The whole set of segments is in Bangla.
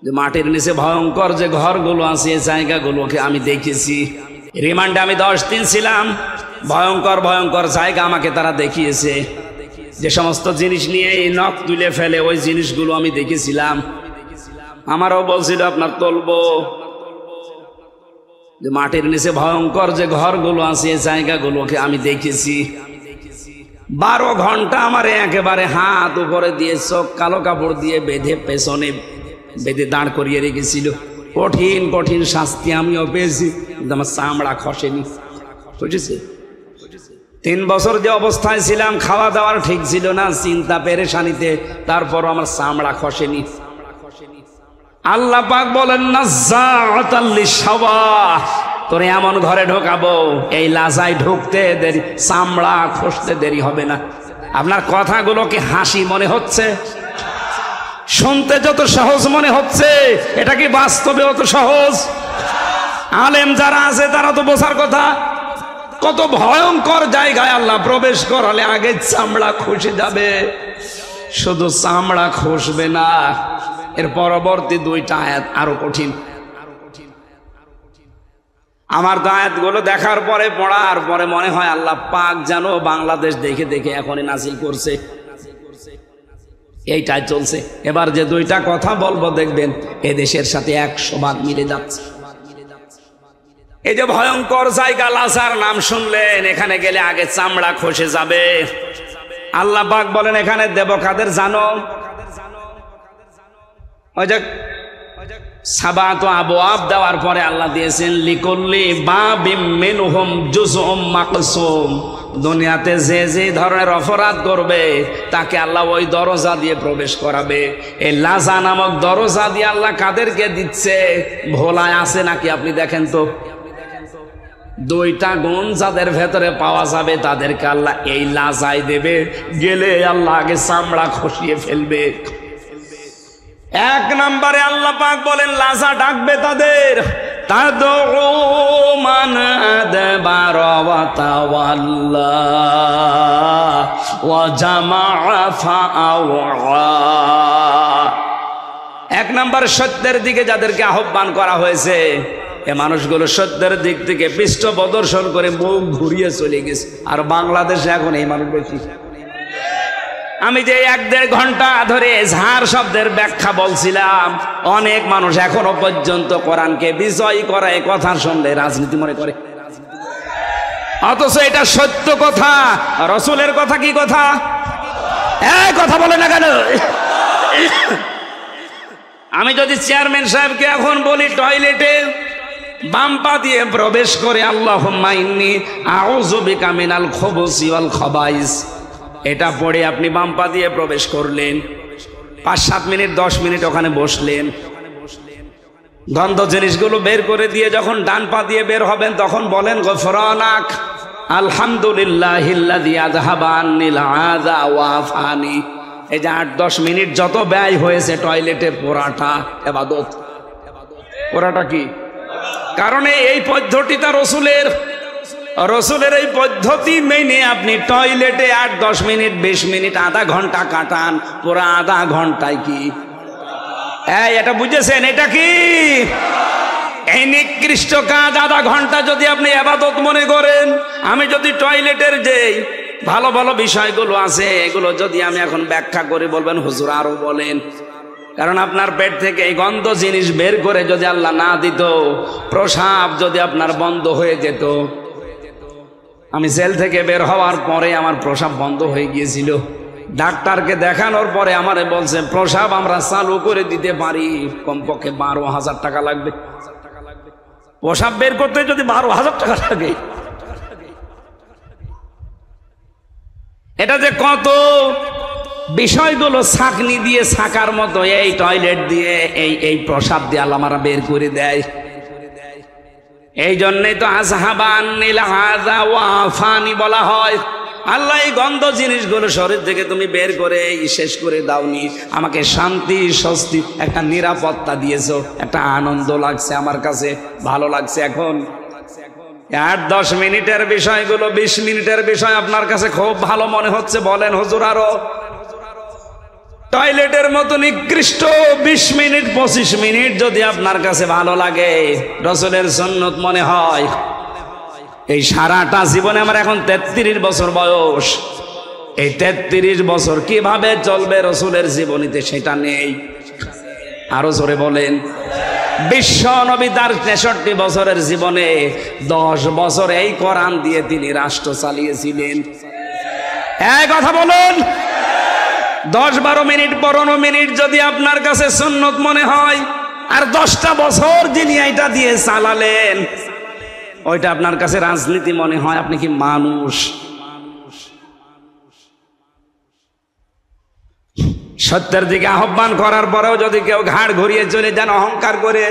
যে মাটির নিচে ভয়ঙ্কর যে ঘরগুলো আছে এই জায়গাগুলোকে আমি দেখেছি। রিমান্ডে আমি 10 দিন ছিলাম। ভয়ঙ্কর ভয়ঙ্কর জায়গা আমাকে তারা দেখিয়েছে। যে সমস্ত জিনিস নিয়ে এই নখ তুলে ফেলে ওই জিনিসগুলো আমি দেখেছিলাম। আমারও বলছিল আপনার তলবো যে মাটির নিচে ভয়ঙ্কর যে ঘরগুলো আছে এই জায়গাগুলোকে আমি দেখেছি। 12 ঘন্টা আমারে একেবারে হাত উপরে দিয়ে চোখ কালো কাপড় দিয়ে বেঁধে পেছনে বেঁধে দাঁড় করিয়ে রেখেছিল। কঠিন কঠিন শাস্তি আমিও পেয়েছি, কিন্তু আমার চামড়া খসেনি। বুঝেছি? 3 বছর যে অবস্থায় ছিলাম, খাওয়া দাওয়ার ঠিক ছিল না, চিন্তা পেরেশানিতে, তারপরও আমার চামড়া খসেনি। আল্লাহ পাক বলেন নাজ্জাআতাল লিশাওয়া, তোরে এমন ঘরে ঢোকাবো এই লাজায় ঢুকতে দেরি, চামড়া খসতে দেরি হবে না। আপনার কথাগুলো কি হাসি মনে হচ্ছে? শুনতে যত সহজ মনে হচ্ছে, এটা কি বাস্তবে অত সহজ? আলেম যারা আছে তারা তো বোঝার কথা। কত ভয়ঙ্কর জায়গায় আল্লাহ প্রবেশ করালে আগে চামড়া খসে যাবে। শুধু চামড়া খসবে না, এর পরবর্তী 2টা আয়াত আরো কঠিন। আমার তো আয়াতগুলো দেখার পরে, পড়ার পরে মনে হয় আল্লাহ পাক যেন বাংলাদেশ দেখে দেখে এখনই নাজিল করছে। এইটাই চলছে। এবার যে 2টা কথা বলবো দেখবেন এ দেশের সাথে 100 ভাগ মিলে যাচ্ছে। এই যে ভয়ঙ্কর জায়গা লাজার নাম শুনলেন, এখানে গেলে আগে চামড়া খসে যাবে। আল্লাহ পাক বলেন এখানে দেব কাদের জানো? ওই যে সাবাত আবওয়াব দেওয়ার পরে আল্লাহ দিয়েছেন লিকুল্লি বাবিম মিনহুম জুজউম মাকসুম। দুনিয়াতে যে যে ধরনের অপরাধ করবে তাকে আল্লাহ ওই দরজা দিয়ে প্রবেশ করাবে। এই লাজা নামক দরজা দিয়ে আল্লাহ কাদেরকে দিচ্ছে? ভোলায় আছে নাকি আপনি দেখেন তো। 2টা গুণ যাদের ভেতরে পাওয়া যাবে তাদেরকে আল্লাহ এই লাজায় দেবে। গেলে আল্লাহ আগে চামড়া খসিয়ে ফেলবে। 1 নম্বরে আল্লাহ পাক বলেন লাজা ডাকবে তাদের, তাদউ মান আদবারা ওয়া তাওয়াল্লা ওয়া জামাআ ফাআওয়া। 1 নম্বর সত্যের দিকে যাদেরকে আহ্বান করা হয়েছে, এ মানুষগুলো সত্যের দিক থেকে পৃষ্ঠ প্রদর্শন করে মুখ ঘুরিয়ে চলে গেছে। আর বাংলাদেশে এখন এই মানুষ বেশি। আমি যে 1-1.5 ঘন্টা ধরে ঝাড় শব্দের ব্যাখ্যা বলছিলাম, অনেক মানুষ এখনো পর্যন্ত কোরআনকে বিজয় করা এই কথা শুনলে রাজনীতি মনে করে। অথচ এটা সত্য কথা। রসুলের কথা কি কথা? কথা বলে না কেন? আমি যদি চেয়ারম্যান সাহেবকে এখন বলি টয়লেটে বাম পা দিয়ে প্রবেশ করে আল্লাহুম্মা ইন্নী আউযু বিকা মিনাল খুবুসি ওয়াল খাবাইস, এটা পড়ে আপনি বাম পা দিয়ে প্রবেশ করলেন, 5-7 মিনিট 10 মিনিট ওখানে বসলেন, গন্ধ জিনিসগুলো বের করে দিয়ে যখন ডান পা দিয়ে বের হবেন তখন বলেন গফরানাক আলহামদুলিল্লাহিল্লাযী আযহাবা আন্নিল আযা ওয়া আফানি। এই যে 8-10 মিনিট যত ব্যয় হয়েছে টয়লেটে পোড়াটা ইবাদত। পোড়াটা কি? কারণ এই পদ্ধতিটা রসুলের এই পদ্ধতি মেনে আপনি টয়লেটে 8-10 মিনিট 20 মিনিট আধা ঘন্টা কাটান, পুরো আধা ঘন্টায় কি এটা বুঝেছেন? এটা কি এই নিকৃষ্ট কাজ? আধা ঘন্টা যদি আপনি ইবাদত মনে করেন, আমি যদি টয়লেটের যে ভালো ভালো বিষয়গুলো আছে এগুলো যদি আমি এখন ব্যাখ্যা করে বলবেন হুজুর আরো বলেন, কারণ আপনার পেট থেকে এই গন্ধ জিনিস বের করে যদি আল্লাহ না দিত, প্রসাব যদি আপনার বন্ধ হয়ে যেত। আমি জেল থেকে বের হওয়ার পরে আমার প্রসাব বন্ধ হয়ে গিয়েছিল। ডাক্তারকে দেখানোর পরে আমারে বলছে প্রসাব আমরা চালু করে দিতে পারি, কমপক্ষে 12,000 টাকা লাগবে। প্রসাব বের করতে যদি 12,000 টাকা লাগে, এটা যে কত বিষয়গুলো ছাকনি দিয়ে ছাকার মতো এই টয়লেট দিয়ে এই প্রসাব দিয়ে আল্লাহ আমারা বের করে দেয়। এই জন্যই তো আযহাবা আন্নিল আযা ওয়া আফানি বলা হয়। আল্লাহ এই গন্ধ জিনিসগুলো শরীর থেকে তুমি বের করে শেষ করে দাওনি, আমাকে শান্তি স্বস্তি একটা নিরাপত্তা দিয়েছো, একটা আনন্দ লাগছে, আমার কাছে ভালো লাগছে। এখন 8-10 মিনিটের বিষয়গুলো 20 মিনিটের বিষয় আপনার কাছে খুব ভালো মনে হচ্ছে, বলেন হুজুর আরো। টয়লেটের মতো নিকৃষ্ট 20 মিনিট 25 মিনিট যদি আপনার কাছে ভালো লাগে, রাসূলের সুন্নত মনে হয়, এই সারাটা জীবনে আমার এখন 33 বছর বয়স, এই 33 বছর কিভাবে চলবে রাসূলের জীবনীতে সেটা নেই। আরো জোরে বলেন। বিশ্ব নবী তার 63 বছরের জীবনে 10 বছর এই কোরআন দিয়ে তিনি রাষ্ট্র চালিয়েছিলেন। এই কথা বলুন। 10-12 মিনিট 15 মিনিট যদি আপনার কাছে সুন্নত মনে হয়, আর 10টা বছর যিনি এটা দিয়ে চালালেন ওইটা আপনার কাছে রাজনীতি মনে হয়, আপনি কি মানুষ? সত্যের দিকে আহ্বান করার পরেও যদি কেউ ঘাড় ঘুরিয়ে চলে যান, অহংকার করে,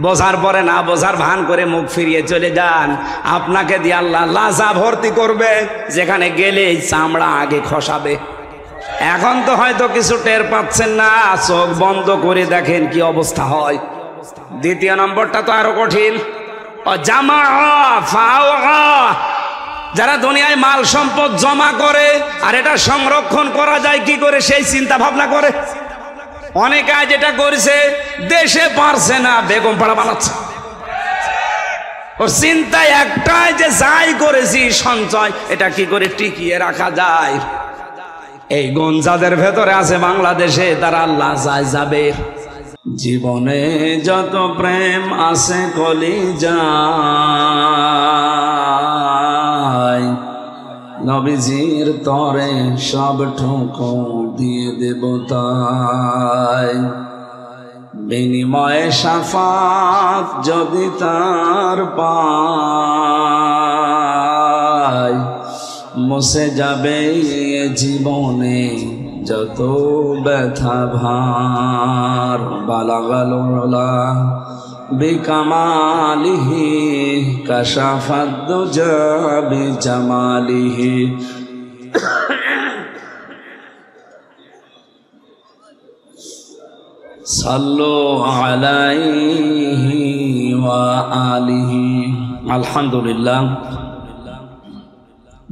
বোঝার পরে না বোঝার ভান করে মুখ ফিরিয়ে চলে যান, আপনাকে দিয়ে আল্লাহ লাজা ভর্তি করবে, যেখানে গেলে চামড়া আগে খসাবে। এখন তো হয়তো কিছু টের পাচ্ছেন না, চোখ বন্ধ করে দেখেন কি অবস্থা হয়। দ্বিতীয় নম্বরটা তো আরো কঠিন। যারা দুনিয়ায় মাল সম্পদ জমা করে আর এটা সংরক্ষণ করা যায় কি করে সেই চিন্তা ভাবনা করে। অনেক আজ এটা করেছে, দেশে পারছে না, বেগম পাড়া বানাচ্ছে। ওর চিন্তা একটাই যে যাই করেছি সঞ্চয়, এটা কি করে টিকিয়ে রাখা যায়। এই গুণ যাদের ভেতরে আছে বাংলাদেশে, তারা আল্লাহ যায় যাবে। জীবনে যত প্রেম আছে কলিজায়, নবীজির তরে সব ঠোকর দিয়ে দেব তাই। বিনিময়ে শাফাত যদি তার পাই, মুছে যাবে জীবনে যত ব্যথা ভার। বালাগাল উলা বিকামালিহি কাশাফাদ দুজা বিজামালিহি। সাল্লু আলাইহি ওয়া আলিহি। আলহামদুলিল্লাহ,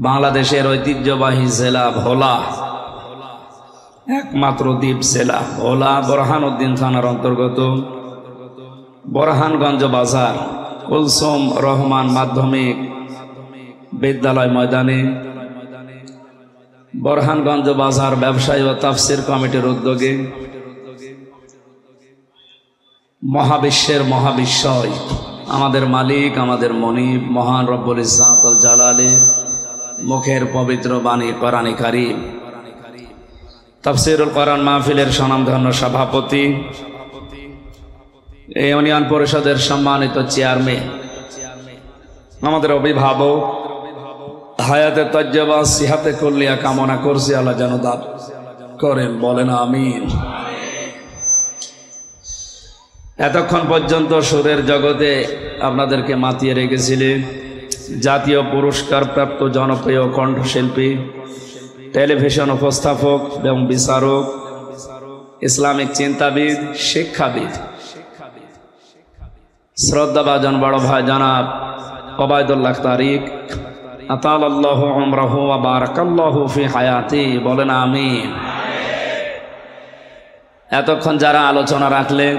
বাংলাদেশের ঐতিহ্যবাহী জেলা ভোলা, একমাত্র দ্বীপ জেলা ভোলা, বোরহানউদ্দিন থানার অন্তর্গত বোরহানগঞ্জ বাজার কুলসুম রহমান মাধ্যমিক বিদ্যালয় ময়দানে বোরহানগঞ্জ বাজার ব্যবসায়ী ও তাফসির কমিটির উদ্যোগে মহাবিশ্বের মহাবিশ্বয় আমাদের মালিক, আমাদের মনিব, মহান রব্বুল ইজ্জাতুল জালালের মুখের পবিত্র বাণী কোরআনে কারীম তাফসীরুল কোরআন মাহফিলের স্বনামধন্য সভাপতি, এই ইউনিয়ন পরিষদের সম্মানিত চেয়ারম্যান, আমাদের অভিভাবক, হায়াতে তাজ্জাবা সিহাতে কুল্লিয়া কামনা করছি আল্লাহ যেন দান করেন, বলেন আমিন। এতক্ষণ পর্যন্ত সুরের জগতে আপনাদেরকে মাতিয়ে রেখেছিলেন জাতীয় পুরস্কার প্রাপ্ত জনপ্রিয় কণ্ঠশিল্পী, টেলিভিশন উপস্থাপক এবং বিচারক, ইসলামিক চিন্তাবিদ, শিক্ষাবিদ, শ্রদ্ধাভাজন বড় ভাই জনাব ওবায়দুল্লাহ তারিক, আতালাল্লাহু উমরাহু ওয়া বারাকাল্লাহু ফি হায়াতি, বলেন আমিন। এতক্ষণ যারা আলোচনা রাখলেন,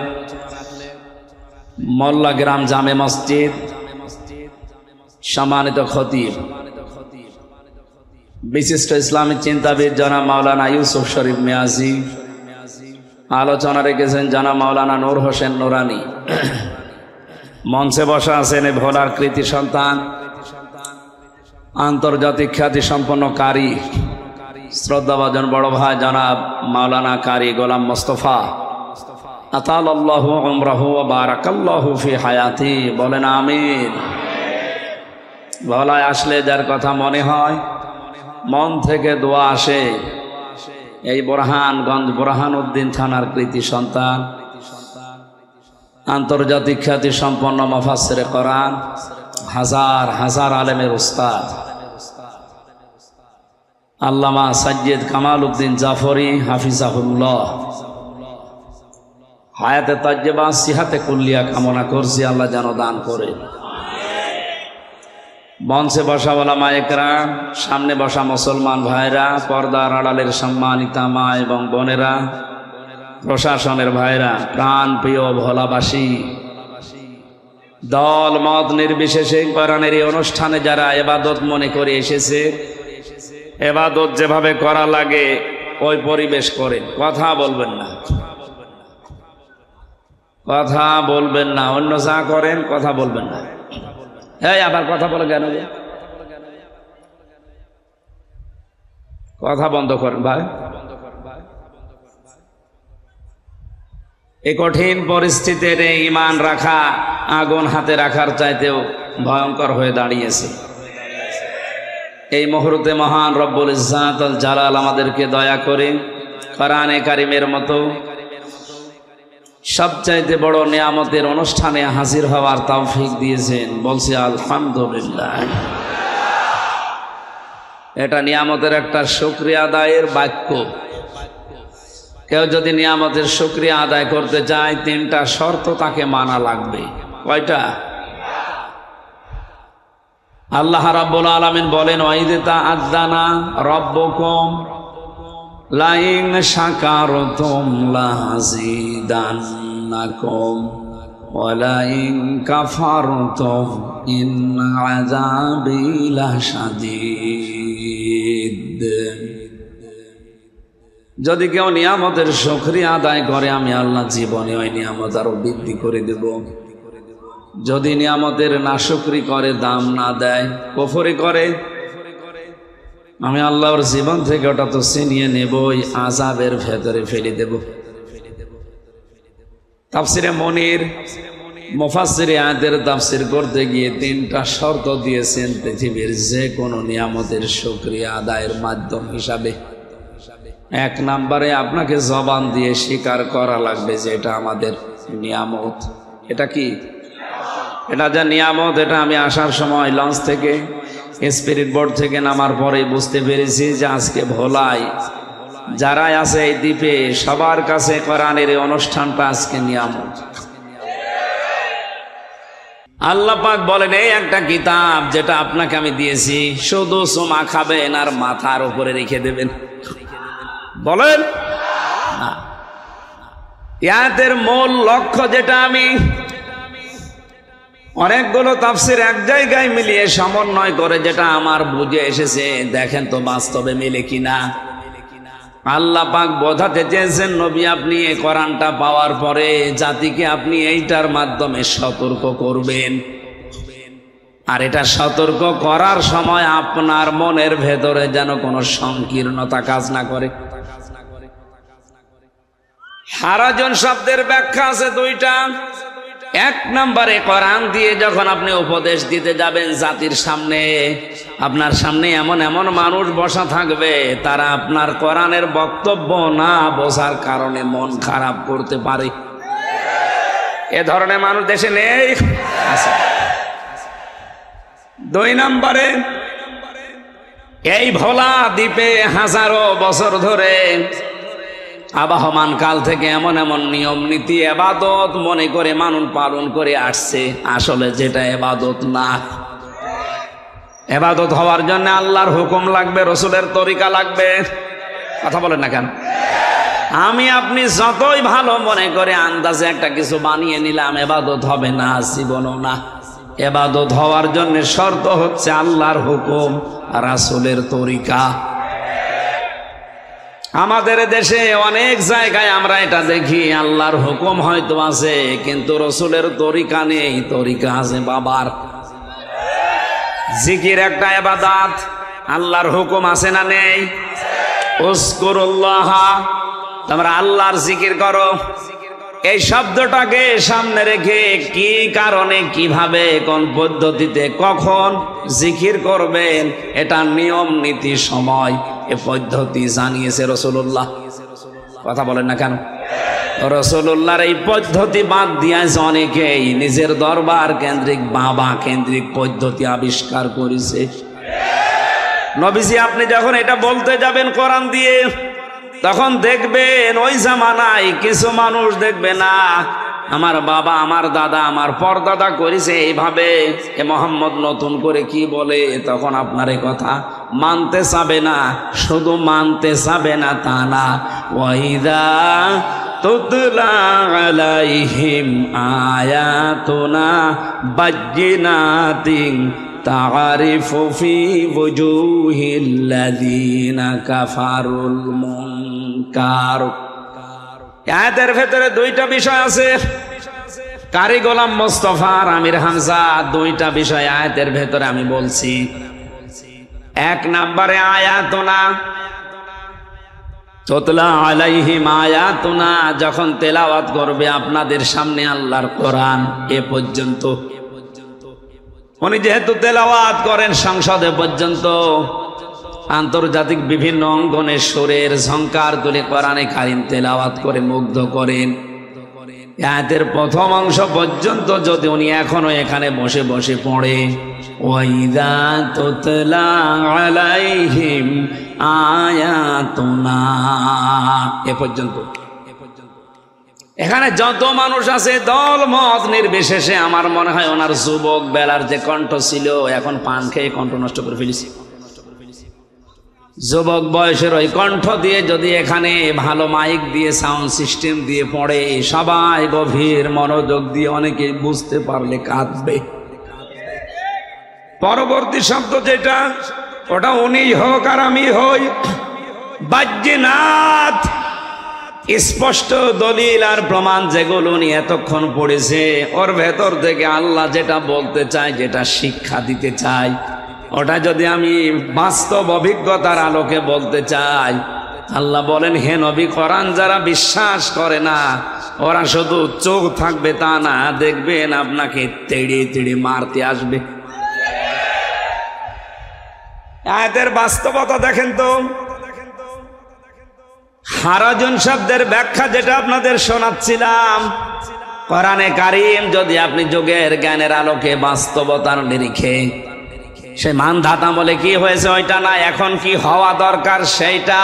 মোল্লা গ্রাম জামে মসজিদ সম্মানিত খতিব, বিশিষ্ট ইসলামিক চিন্তাবিদ জনাব মাওলানা ইউসুফ শরীফ মিয়াজি, আলোচনা রেখেছেন জনাব মাওলানা নূর হোসেন নুরানি, মঞ্চে বসা আছেন ভোলার কৃতি সন্তান, আন্তর্জাতিক খ্যাতি সম্পন্ন কারি, শ্রদ্ধাভাজন বড় ভাই জনাব মাওলানা কারি গোলাম মোস্তফা, আতালাল্লাহু উমরাহু ওয়া বারাকাল্লাহু ফি হায়াতি, বলেন আমিন। ভোলায় আসলে যার কথা মনে হয়, মন থেকে দোয়া আসে, এই বোরহানগঞ্জ বোরহানউদ্দিন থানার কৃতি সন্তান, আন্তর্জাতিক খ্যাতি সম্পন্ন মুফাসসিরে কোরআন, হাজার হাজার আলেমের উস্তাদ আল্লামা সাইয়্যিদ কামাল উদ্দিন জাফরি হাফিজাহুল্লাহ, হায়াতে তাজ্জাবা সিহাতে কুল্লিয়া কামনা করছি আল্লাহ যেন দান করে। মঞ্চে বসা ওলামা একরাম, সামনে বসা মুসলমান ভাইরা, পর্দার আড়ালের সম্মানিতা মা এবং বোনেরা, প্রশাসনের ভাইরা, প্রাণ প্রিয় ভোলাবাসী, দল মত নির্বিশেষে কোরআনের এই অনুষ্ঠানে যারা ইবাদত মনে করে এসেছে, ইবাদত যেভাবে করা লাগে ওই পরিবেশ করেন। কথা বলবেন না, কথা বলবেন না, অন্য যা করেন কথা বলবেন না। এই আবার কথা বলে কেন? কথা বন্ধ করেন ভাই। এই কঠিন পরিস্থিতিতে ঈমান রাখা আগুন হাতে রাখার চাইতেও ভয়ঙ্কর হয়ে দাঁড়িয়েছে। এই মুহূর্তে মহান রব্বুল ইজ্জাত আল জালাল আমাদেরকে দয়া করে কোরআনে কারিমের মতো সবচাইতে বড় নিয়ামতের অনুষ্ঠানে হাজির হওয়ার তৌফিক দিয়েছেন। বলছি আলহামদুলিল্লাহ। এটা নিয়ামতের একটা শুকরিয়া আদায়ের বাক্য। কেউ যদি নিয়ামতের শুকরিয়া আদায় করতে চায়, তিনটা শর্ত তাকে মানা লাগবে। কয়টা? আল্লাহ রাব্বুল আলামিন বলেন, ওয়াইদ তাআযানা রাব্বুকুম লাইন শাকারতুম লাযিদান্নাকুম ওয়া লাইন কাফারতুম ইন্না আযাবি লাশাদীদ। যদি কেউ নিয়ামতের শুকরিয়া আদায় করে, আমি আল্লাহ জীবনে ওই নিয়ামত আরো বৃদ্ধি করে দেব। যদি নিয়ামতের নাশুকরি করে, দাম না দেয়, কুফরি করে, আমি আল্লাহর জীবন থেকে ওটা তো ছিনিয়ে নেব, ওই আযাবের ভেতরে ফেলে দেব। তাফসিরে মনির মুফাসসিরে আয়াতের তাফসির করতে গিয়ে তিনটা শর্ত দিয়েছেন পৃথিবীর যে কোনো নিয়ামতের শুকরিয়া আদায়ের মাধ্যম হিসাবে। এক নম্বরে আপনাকে জবান দিয়ে স্বীকার করা লাগবে যে এটা আমাদের নিয়ামত। এটা কি? এটা যা নিয়ামত, এটা আমি আসার সময় লঞ্চ থেকে স্পিরিট বোর্ড থেকে নামার পরে বুঝতে পেরেছি যে আজকে ভোলায় যারা আছে এই দ্বীপে সবার কাছে কোরআনের এই অনুষ্ঠানটা আজকে নিয়ামত। আল্লাহ পাক বলেন, এই একটা কিতাব যেটা আপনাকে আমি দিয়েছি, শুধু চুমা খাবেন আর মাথার উপরে রেখে দেবেন। বলেন না, ইয়াতের মূল লক্ষ্য যেটা আমি অনেকগুলো তাফসির এক জায়গায় মিলিয়ে সমন্বয় করে যেটা আমার বুঝে এসেছে, দেখেন তো বাস্তবে মিলে কিনা। আল্লাহ পাক বোঝাতে চেয়েছেন, নবী আপনি এই কোরআনটা পাওয়ার পরে জাতিকে আপনি এইটার মাধ্যমে সতর্ক করবেন। আর এটা সতর্ক করার সময় আপনার মনের ভেতরে যেন কোনো সংকীর্ণতা কাজ না করে। হারাজন শব্দের ব্যাখ্যা আছে দুইটা। এক নম্বরে, কোরআন দিয়ে যখন আপনি উপদেশ দিতে যাবেন জাতির সামনে, আপনার সামনে এমন এমন মানুষ বসা থাকবে, তারা আপনার কোরআনের বক্তব্য না বোঝার কারণে মন খারাপ করতে পারে। এ ধরনের মানুষ দেশে নেই। দুই নম্বরে, এই ভোলা দ্বীপে হাজারো বছর ধরে আবাহমান কাল থেকে এমন এমন নিয়ম নীতি ইবাদত মনে করে মানুষ পালন করে আসছে, আসলে যেটা ইবাদত না। ইবাদত হওয়ার জন্য আল্লাহর হুকুম লাগবে, রসুলের তরিকা লাগবে। কথা বলেন না কেন? আমি আপনি যতই ভালো মনে করে আন্দাজে একটা কিছু বানিয়ে নিলাম, ইবাদত হবে না, জীবনও না। ইবাদত হওয়ার জন্য শর্ত হচ্ছে আল্লাহর হুকুম, রাসূলের তরিকা। আমাদের দেশে অনেক জায়গায় আমরা এটা দেখি, আল্লাহর হুকুম হয়তো আছে কিন্তু রসুলের তরিকা নেই। তরিকা আছে বাবার। জিকির একটা ইবাদত, আল্লাহর হুকুম আছে না নেই? উযকুরুল্লাহ, তোমরা আল্লাহর জিকির করো। এই শব্দটাকে সামনে রেখে কি কারণে, কিভাবে, কোন পদ্ধতিতে, কখন জিকির করবেন, এটা নিয়ম নীতি, সময়, এ পদ্ধতি জানিয়েছে রাসূলুল্লাহ। কথা বলেন না কেন? রাসূলুল্লাহর এই পদ্ধতি বাদ দিয়েছে অনেকেই নিজের দরবার কেন্দ্রিক, বাবা কেন্দ্রিক পদ্ধতি আবিষ্কার করেছে। নবীজি আপনি যখন এটা বলতে যাবেন কোরআন দিয়ে, তখন দেখবেন ওই জামানায় কিছু মানুষ দেখবে না আমার বাবা, আমার দাদা, আমার পরদাদা করেছে এইভাবে, এ মোহাম্মদ নতুন করে কি বলে? তখন আপনার এই কথা মানতে চাবে না। শুধু মানতে চাবে না তা না, ওয়াইদা তুতলা আলাইহিম আয়াতুনা বাজ্জিনাতিন তারিফু ফি ওয়ুজুহিল্লাযিনা কাফারুল মুনকার। আয়াতের ভেতরে দুইটা বিষয় আছে। কারি গোলাম মোস্তফা আর আমির হামজা, দুইটা বিষয় আয়াতের ভেতরে আমি বলছি। এক নম্বরে আয়াতুনা, তুতলা আলাইহিম আয়াতুনা, যখন তেলাওয়াত করবে আপনাদের সামনে আল্লাহর কোরআন, এ পর্যন্ত উনি যেহেতু তেলাওয়াত করেন সংসদে পর্যন্ত, আন্তর্জাতিক বিভিন্ন অঙ্গনে সুরের ঝংকার তুলে কোরআনে কারিম তেলাওয়াত করে মুগ্ধ করেন। আয়াতের প্রথম অংশ পর্যন্ত যদি উনি এখনো এখানে বসে বসে পড়ে, ওয়াইদা তুতলা আলাইহিম আয়াতুনা, এ পর্যন্ত। এখানে যত মানুষ আছে দল মত নির্বিশেষে, আমার মনে হয় ওনার যুবক বেলার যে কণ্ঠ ছিল, এখন পান খেয়ে কণ্ঠ নষ্ট করে ফেলেছি। যুবক বয়সের ওই কণ্ঠ দিয়ে যদি এখানে ভালো মাইক দিয়ে সাউন্ড সিস্টেম দিয়ে পড়ে, সবাই গভীর মনোযোগ দিয়ে অনেকে বুঝতে পারলে কাঁদবে। পরবর্তী শব্দ যেটা, ওটা উনি হোক আর আমি হই, বাজ্জিনাত, স্পষ্ট দলিল আর প্রমাণ যেগুলো উনি এতক্ষণ পড়েছে, ওর ভেতর থেকে আল্লাহ যেটা বলতে চায়, যেটা শিক্ষা দিতে চায়, ওটা যদি আমি বাস্তব অভিজ্ঞতার আলোকে বলতে চাই, আল্লাহ বলেন, হে নবী, কোরআন যারা বিশ্বাস করে না, ওরা শুধু চোখ থাকবে তা না, দেখবেন আপনাকে তেড়ে তেড়ে মারতে আসবে। আয়াতের বাস্তবতা দেখেন তো। হারাজন শব্দের ব্যাখ্যা যেটা আপনাদের শোনাচ্ছিলাম, কোরআনে কারিম যদি আপনি যুগের জ্ঞানের আলোকে বাস্তবতার নিরিখে, সে মানধাতা বলে কি হয়েছে ওইটা না, এখন কি হওয়া দরকার সেইটা,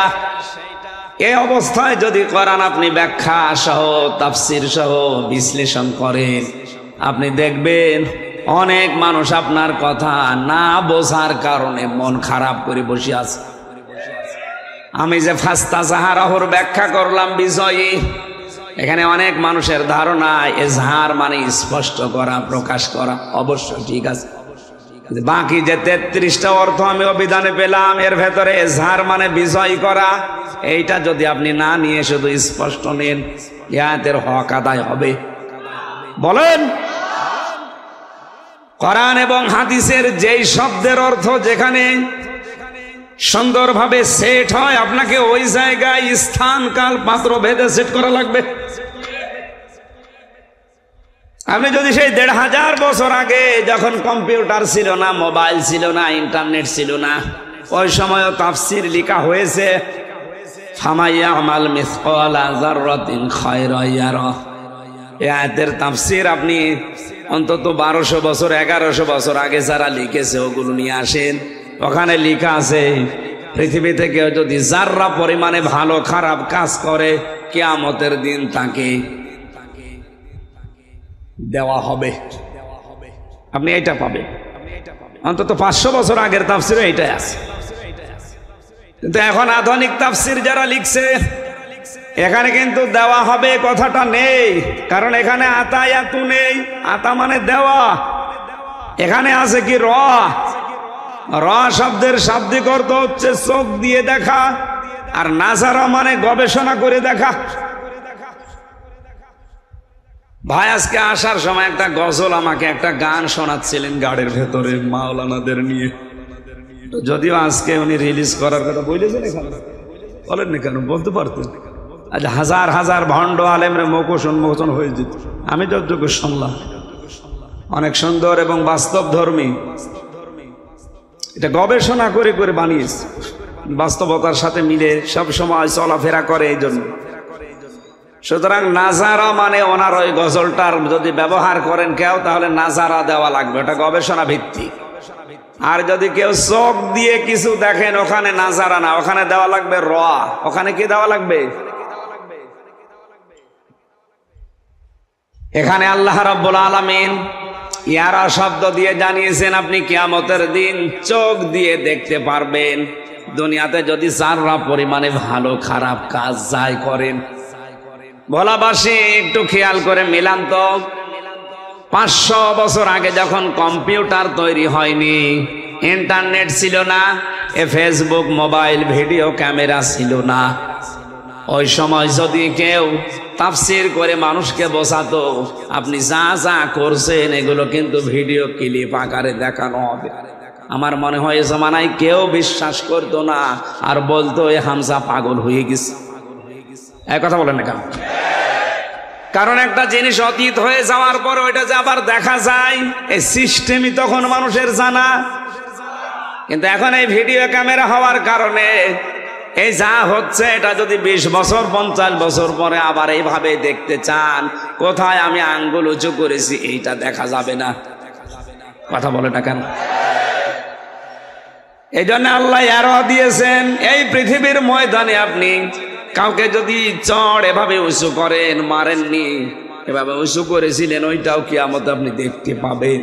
এই অবস্থায় যদি কোরআন আপনি ব্যাখ্যা সহ তাফসির সহ বিশ্লেষণ করেন, আপনি দেখবেন অনেক মানুষ আপনার কথা না বোঝার কারণে মন খারাপ করে বসে আছে। আমি যে ফাস্তা জাহারাহুর ব্যাখ্যা করলাম বিজয়ী, এখানে অনেক মানুষের ধারণা এজহার মানে স্পষ্ট করা, প্রকাশ করা, অবশ্য ঠিক আছে। বাকি যে 33টা অর্থ আমি অভিধানে পেলাম, এর ভেতরে এজহার মানে বিজয় করা, এইটা যদি আপনি না নিয়ে শুধু স্পষ্ট নেন, আয়াতের হক আদায় হবে? বলেন। কোরআন এবং হাদিসের যেই শব্দের অর্থ যেখানে সুন্দরভাবে সেট হয়, আপনাকে ওই জায়গায় স্থান কাল পাত্র ভেদে সেট করা লাগবে। আপনি যদি সেই 1500 বছর আগে, যখন কম্পিউটার ছিল না, মোবাইল ছিল না, ইন্টারনেট ছিল না, ওই সময়ও তাফসির লেখা হয়েছে, ফামাইয়ামাল মিসকালা যাররাতিন খায়রান ইয়ারা, এই আয়াতের তাফসির আপনি অন্তত 1200 বছর 1100 বছর আগে যারা লিখেছে ওগুলো নিয়ে আসেন। ওখানে লেখা আছে, পৃথিবী থেকে যদি যাররা পরিমাণে ভালো খারাপ কাজ করে, কিয়ামতের দিন তাকে দেওয়া হবে। আপনি এইটা পাবেন। অন্তত 500 বছর আগের তাফসিরে এইটাই আছে। কিন্তু এখন আধুনিক তাফসির যারা লিখছে, এখানে কিন্তু দেওয়া হবে কথাটা নেই, কারণ এখানে আতায়াতু নেই। আতা মানে দেওয়া, এখানে আছে কি র। র শব্দের শাব্দিক অর্থ হচ্ছে চোখ দিয়ে দেখা, আর নাজারা মানে গবেষণা করে দেখা। ভাই আজকে আসার সময় একটা গজল, আমাকে একটা গান শোনাচ্ছিলেন গাড়ির ভেতরে মাওলানাদের নিয়ে, যদিও আজকে উনি রিলিজ করার কথা বলেছেন, এখানে বলেন না কেন, বলতে পারতেন। আজ হাজার হাজার ভণ্ড আলেমরে মুখোশ উন্মোচন হয়ে যেত। আমি যতটুকু শুনলাম, অনেক সুন্দর এবং বাস্তব ধর্মী, এটা গবেষণা করে করে বানিয়েছে, বাস্তবতার সাথে মিলে সব সময় চলাফেরা করে এই জন্য। সুতরাং নাজারা মানে ওনার ওই গজলটার যদি ব্যবহার করেন কেউ, তাহলে নাজারা দেওয়া লাগবে, ওটা গবেষণা ভিত্তিক। আর যদি কেউ চোখ দিয়ে কিছু দেখেন, ওখানে নাজারা না, ওখানে দেওয়া লাগবে র। ওখানে কি দেওয়া লাগবে? এখানে আল্লাহ রাব্বুল আলামিন ইয়ারা শব্দ দিয়ে জানিয়েছেন আপনি কিয়ামতের দিন চোখ দিয়ে দেখতে পারবেন। দুনিয়াতে যদি যারা পরিমাণে ভালো খারাপ কাজ যাই করেন, ভোলাবাসী একটু খেয়াল করে মিলান তো, 500 বছর আগে যখন কম্পিউটার তৈরি হয়নি, ইন্টারনেট ছিল না, ফেসবুক, মোবাইল, ভিডিও ক্যামেরা ছিল না, ওই সময় যদি কেউ তাফসীর করে মানুষকে বোঝাতো আপনি যা যা করছেন এগুলো কিন্তু ভিডিও ক্লিপ আকারে দেখানো হবে, আমার মনে হয় জমানায় কেউ বিশ্বাস করতো না, আর বলতো এ হামজা পাগল হয়ে গেছে। এক কথা বলেন না কেন? কারণ একটা জিনিস অতীত হয়ে যাওয়ার পর ওইটা যে আবার দেখা যায়, এই সিস্টেমই তখন মানুষের জানা। কিন্তু এখন এই ভিডিও ক্যামেরা হওয়ার কারণে এই যা হচ্ছে এটা যদি 20 বছর 50 বছর পরে আবার এইভাবে দেখতে চান, কোথায় আমি আঙ্গুল উঁচু করেছি এইটা দেখা যাবে না। কথা বলে না কেন? এই জন্য আল্লাহ আরো দিয়েছেন, এই পৃথিবীর ময়দানে আপনি কাউকে যদি চড় এভাবে উঁচু করেন, মারেননি, এভাবে উঁচু করেছিলেন, ওইটাও কিয়ামতে আপনি দেখতে পাবেন।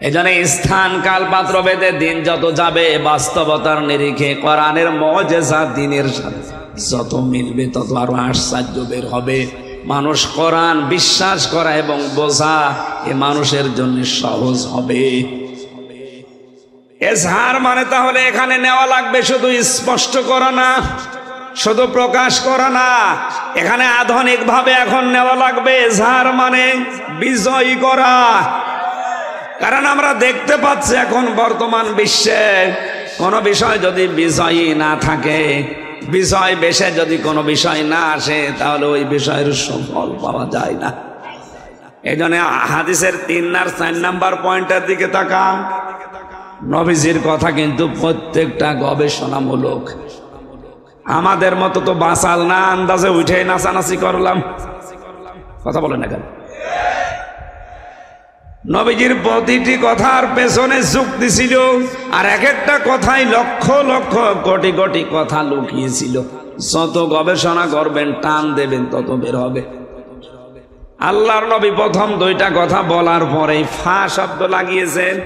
এই জন্য স্থান কাল পাত্র ভেদে দিন যত যাবে, বাস্তবতার নিরিখে কোরআনের মুজিজা দিনের সাথে যত মিলবে তত আরো আশ্চর্য বের হবে। মানুষ কোরআন বিশ্বাস করা এবং বোঝা এ মানুষের জন্য সহজ হবে। এজহার মানে তাহলে এখানে নেওয়া লাগবে শুধু স্পষ্ট করা না, শুধু প্রকাশ করা না, এখানে আধুনিক ভাবে এখন নেওয়া লাগবে এজহার মানে বিজয়ী করা। কারণ আমরা দেখতে পাচ্ছি এখন বর্তমান বিশ্বে কোন বিষয় যদি বিজয়ী না থাকে, বিজয় বেশে যদি কোনো বিষয় না আসে, তাহলে ওই বিষয়ের সফল পাওয়া যায় না। এই জন্য হাদিসের 3 আর 4 নাম্বার পয়েন্টের দিকে তাকান। নবীজির কথা কিন্তু প্রত্যেকটা গবেষণামূলক। আমাদের মতো তো বাঁচাল না, আন্দাজে উঠে নাচানাচি করলাম। কথা বলেন না কেন? নবীজির প্রতিটি কথার পেছনে যুক্তি ছিল, আর এক একটা কথাই লক্ষ লক্ষ কোটি কোটি কথা লুকিয়েছিল। যত গবেষণা করবেন, টান দেবেন, তত বের হবে। আল্লাহর নবী প্রথম 2টা কথা বলার পরেই ফা শব্দ লাগিয়েছেন।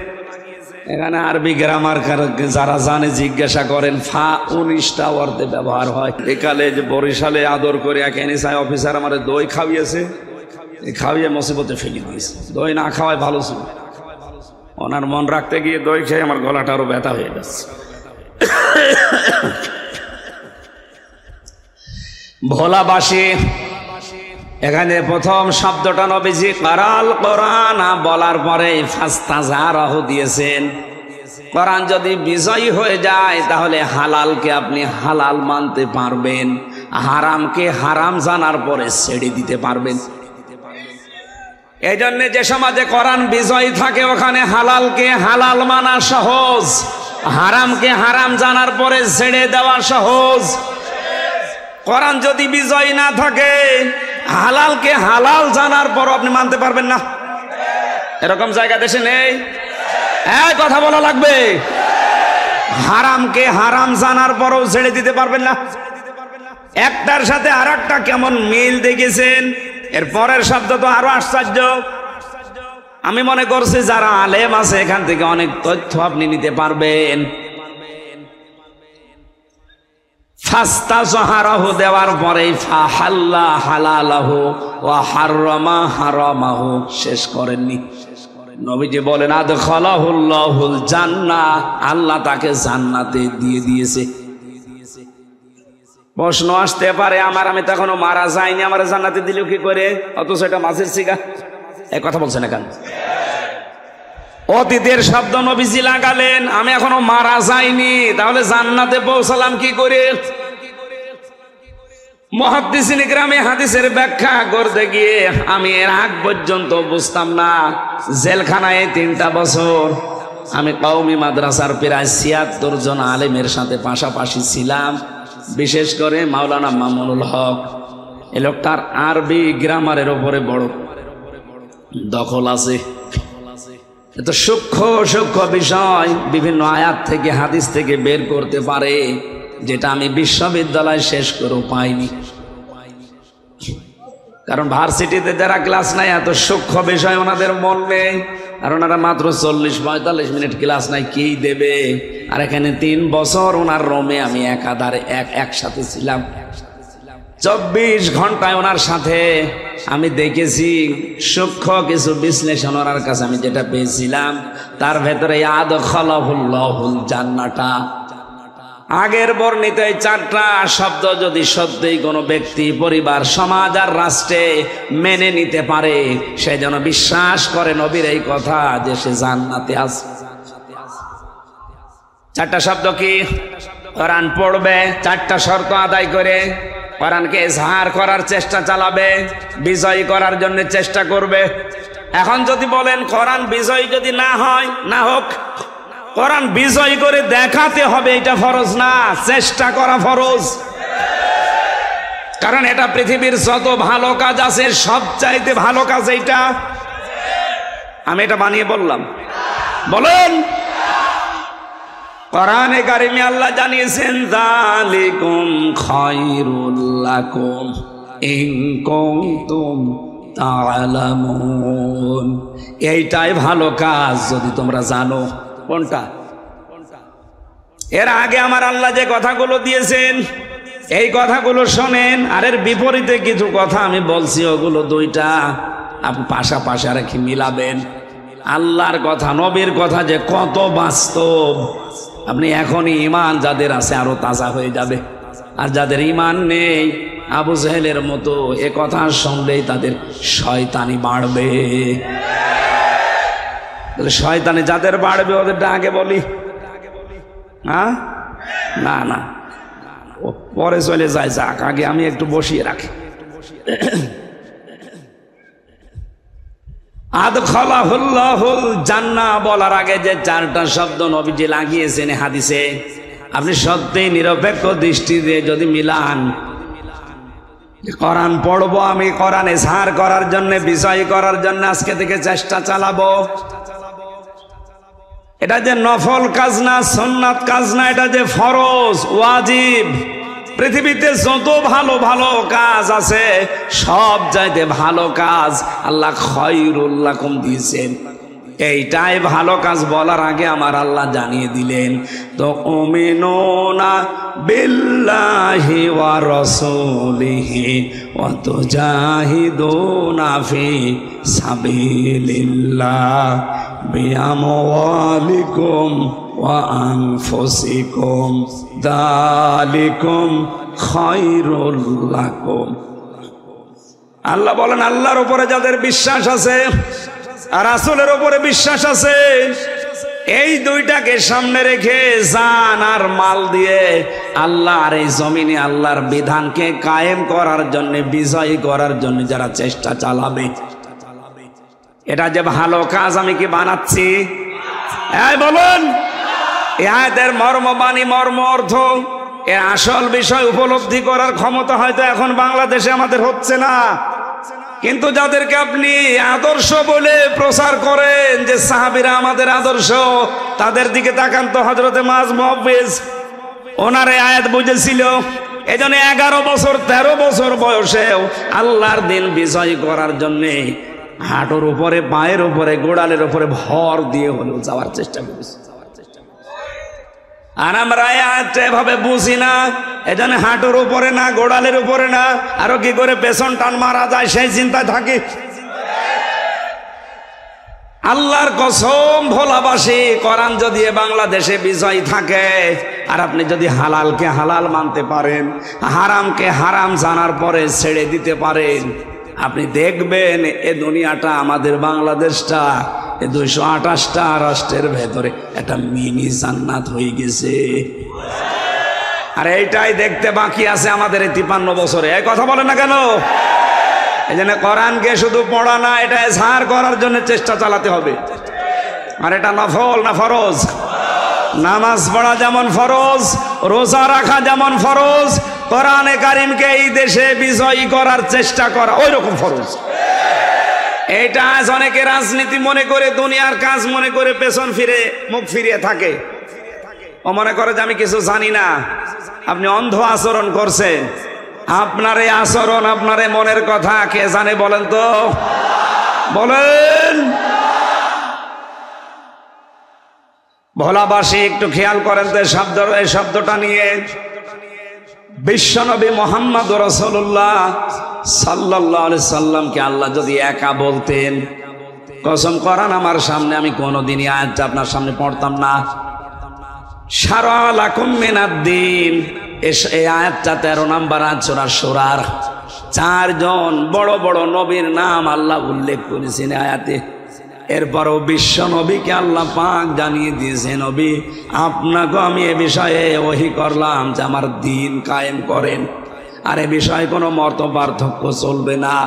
এখানে আরবি গ্রামার যারা জানে জিজ্ঞাসা করেন, ফা 19টা অর্থে ব্যবহার হয়। একালে যে বরিশালে আদর করে এক এনএসআই অফিসার আমার দই খাওয়িয়েছে, খাওয়িয়ে মুসিবতে ফেলে দিয়েছে। দই না খাওয়ায় ভালো ছিল, ওনার মন রাখতে গিয়ে দই খেয়ে আমার গলাটা আরো ব্যথা হয়ে গেছে। ভোলাবাসী, এখানে প্রথম শব্দটা নবীজি কারাল কোরআন বলার পরে ফাস্তাজারাহু দিয়েছেন। কোরআন যদি বিজয়ী হয়ে যায় তাহলে হালালকে আপনি হালাল মানতে পারবেন, হারামকে হারাম জানার পরে ছেড়ে দিতে পারবেন। এই জন্য যে সমাজে কোরআন বিজয়ী থাকে ওখানে হালালকে হালাল মানা সহজ, হারামকে হারাম জানার পরে ছেড়ে দেওয়া সহজ। কোরআন যদি বিজয়ী না থাকে, হালালকে হালাল জানার পর আপনি মানতে পারবেন না। এরকম জায়গা দেশে নেই? এই কথা বলা লাগবে। হারামকে হারাম জানার পরও ছেড়ে দিতে পারবেন না। একটার সাথে আরেকটা কেমন মিল দেখেছেন? এর পরের শব্দ তো আরো আশ্চর্য। আমি মনে করছি যারা আলেম আছে এখান থেকে অনেক তথ্য আপনি নিতে পারবেন। ফাস্তাজহারাহু দেওয়ার পরে ফাহাল্লা হালালাহু ওয়া হাররামা হারামাহু শেষ করেননি। নবীজি বলেন আদখালাহুল্লাহুল জান্নাহ, আল্লাহ তাকে জান্নাতে দিয়ে দিয়েছে। প্রশ্ন আসতে পারে আমি তো এখনো মারা যাইনি, আমার জান্নাতে দিল কি করে? অথচ এটা মাছের শিকা। এই কথা বলছেন না কেন? অতীতের শব্দ নবীজি লাগালেন, আমি এখনো মারা যাইনি, তাহলে জান্নাতে পৌঁছালাম কি করে? মুহাদ্দিসিন ইকরামে হাদিসের ব্যাখ্যা করতে গিয়ে আমি এর আগ পর্যন্ত বুঝতাম না। জেলখানায় 3টা বছর আমি কওমি মাদ্রাসার প্রায় 76 জন আলেমের সাথে পাশাপাশি ছিলাম। বিশেষ করে মাওলানা মামুনুল হক, এ লোকটার আরবি গ্রামারের উপরে বড় দখল আছে। এত সূক্ষ্ম সূক্ষ্ম বিষয় বিভিন্ন আয়াত থেকে হাদিস থেকে বের করতে পারে, যেটা আমি বিশ্ববিদ্যালয় শেষ করেও পাইনি। কারণ ভার্সিটিতে যারা ক্লাস নেয় এত সূক্ষ্ম বিষয় ওনাদের মন নেই, আর ওনারা মাত্র 40-45 মিনিট ক্লাস নাই, কি দেবে? আর এখানে 3 বছর ওনার রোমে আমি একাধারে একসাথে ছিলাম। 24 ঘন্টায় ওনার সাথে আমি দেখেছি সূক্ষ্ম কিছু বিশ্লেষণ ওনার কাছে আমি যেটা পেয়েছিলাম, তার ভেতরে আদখালাহুল্লাহুল জান্নাতা, আগের বর্ণিত এই 4টা শব্দ যদি সত্যিই কোনো ব্যক্তি, পরিবার, সমাজ আর রাষ্ট্রে মেনে নিতে পারে, সে যেন বিশ্বাস করে নবীর এই কথা যে সে জান্নাতে আছে। 4টা শব্দ কি? কোরআন পড়বে, 4টা শর্ত আদায় করে কোরআনকে ইজহার করার চেষ্টা চালাবে, বিজয়ী করার জন্য চেষ্টা করবে। এখন যদি বলেন কোরআন বিজয়ী যদি না হয়, না হোক, কোরআন বিজয় করে দেখাতে হবে, এটা ফরজ না, চেষ্টা করা ফরজ। কারণ এটা পৃথিবীর যত ভালো কাজ আছে সবচাইতে ভালো কাজ এইটা। আমি এটা বানিয়ে বললাম? বলেন। কোরআনে কারিমে আল্লাহ জানিয়েছেন যালিকুম খায়রুল লাকুম ইন কুনতুম তা'লামুন, এইটাই ভালো কাজ যদি তোমরা জানো। কোনটা? এর আগে আমার আল্লাহ যে কথাগুলো দিয়েছেন এই কথাগুলো শোনেন, আর এর বিপরীতে কিছু কথা আমি বলছি, ওগুলো 2টা আপনি পাশাপাশি রেখে মিলাবেন। আল্লাহর কথা, নবীর কথা যে কত বাস্তব, আপনি এখনই ঈমান যাদের আছে আরো তাজা হয়ে যাবে, আর যাদের ঈমান নেই আবু জেহেলের মতো এ কথা শুনলেই তাদের শয়তানি বাড়বে। শয়তানি যাদের বাড়বে ওদেরটা আগে বলি? হ্যাঁ, না না, ও পরে চলে যায়, যাক, আগে আমি একটু বসিয়ে রাখি। আদখালাহুল্লাহুল জান্নাহ বলার আগে যে 4টা শব্দ নবীজি লাগিয়েছেন হাদিসে, আপনি সত্যিই নিরপেক্ষ দৃষ্টি দিয়ে যদি মিলান, কোরআন পড়বো আমি, কোরআন ইজহার করার জন্য, বিজয় করার জন্য আজকে থেকে চেষ্টা চালাবো, এটা যে নফল কাজ না, সুন্নাত কাজ না, এটা যে ফরজ, ওয়াজিব। পৃথিবীতে যত ভালো ভালো কাজ আছে সব চাইতে ভালো কাজ আল্লাহ খায়রুল লাকুম দিয়েছেন। এইটাই ভালো কাজ বলার আগে আমার আল্লাহ জানিয়ে দিলেন, তো উমিনুনা বিল্লাহি ওয়া রাসূলিহি ওয়া তুজাহিদুনা ফি সাবিলিল্লাহ বিআমওয়ালিকুম ওয়া আনফুসিকুম যালিকুম খায়রুল লাকুম। আল্লাহ বলেন, আল্লাহর উপরে যাদের বিশ্বাস আছে আর রাসূলের উপরে বিশ্বাস আছে, এই 2টাকে সামনে রেখে জান আর মাল দিয়ে আল্লাহ আর এই জমিনে আল্লাহর বিধানকে কায়েম করার জন্য, বিজয়ী করার জন্য যারা চেষ্টা চালাবে, এটা যে ভালো কাজ আমি কি বানাচ্ছি? এই বলুন, এই আয়াতের মর্মবাণী, মর্ম অর্থ, এর আসল বিষয় উপলব্ধি করার ক্ষমতা হয়তো এখন বাংলাদেশে আমাদের হচ্ছে না, কিন্তু যাদেরকে আপনি আদর্শ বলে প্রচার করেন যে সাহাবীরা আমাদের আদর্শ, তাদের দিকে তাকান তো। হযরতে মুআয মুহাব্বিজ, ওনার এই আয়াত বুঝেছিল, এজন্য 11 বছর 13 বছর বয়সেও আল্লাহর দিন বিজয় করার জন্যে হাঁটুর উপরে, পায়ের উপরে, গোড়ালের উপরে ভর দিয়ে হলেও যাওয়ার চেষ্টা করেছে। আর আমরা এভাবে বুঝি না, এজন্য হাঁটুর উপরে না, গোড়ালের উপরে না, আরো কি করে পেছন টান মারা যায় সেই চিন্তায় থাকি। আল্লাহর কসম, ভোলাবাসী, কোরআন যদি বাংলাদেশে বিজয় থাকে আর আপনি যদি হালালকে হালাল মানতে পারেন, হারামকে হারাম জানার পরে ছেড়ে দিতে পারেন, আপনি দেখবেন এ দুনিয়াটা, আমাদের বাংলাদেশটা, 228টা রাষ্ট্রের ভেতরে একটা মিনি জান্নাত হয়ে গেছে। আর এইটাই দেখতে বাকি আছে আমাদের এই 53 বছরে। এই কথা বলেন না কেন? এই জন্য কোরআনকে শুধু পড়া না, এটা ইজহার করার জন্য চেষ্টা চালাতে হবে। আর এটা নফল না ফরজ? নামাজ পড়া যেমন ফরজ, রোজা রাখা যেমন ফরজ, কোরআনে কারিমকে এই দেশে বিজয়ী করার চেষ্টা করা ওই রকম ফরজ। এটা আজ অনেকে রাজনীতি মনে করে, দুনিয়ার কাজ মনে করে পেছন ফিরে, মুখ ফিরিয়ে থাকে। ও মনে করে যে আমি কিছু জানি না। আপনি অন্ধ আচরণ করছেন, আপনার এই আচরণ, আপনার এই মনের কথা কে জানে বলেন তো? বলেন। ভোলাবাসী একটু খেয়াল করেন তো এই শব্দটা নিয়ে। বিশ্বনবী মুহাম্মদ রাসূলুল্লাহ সাল্লাল্লাহু আলাইহি সাল্লামকে আল্লাহ যদি একা বলতেন, কসম করান আমার সামনে আমি কোনোদিনই আয়াতটা আপনার সামনে পড়তাম না। শারা লাকুম মিনাদ-দ্বীন, এই আয়াতটা 13 নম্বর আয়াত সূরা শুরার। 4 জন বড় বড় নবীর নাম আল্লাহ উল্লেখ করেছেন আয়াতে। এরপরও বিশ্ব নবীকে আল্লাহ পাক জানিয়ে দিয়েছে, নবী আপনাকে আমি এ বিষয়ে ওহী করলাম যে আমার দ্বীন কায়েম করেন, আর এ বিষয়ে কোনো মত পার্থক্য চলবে না।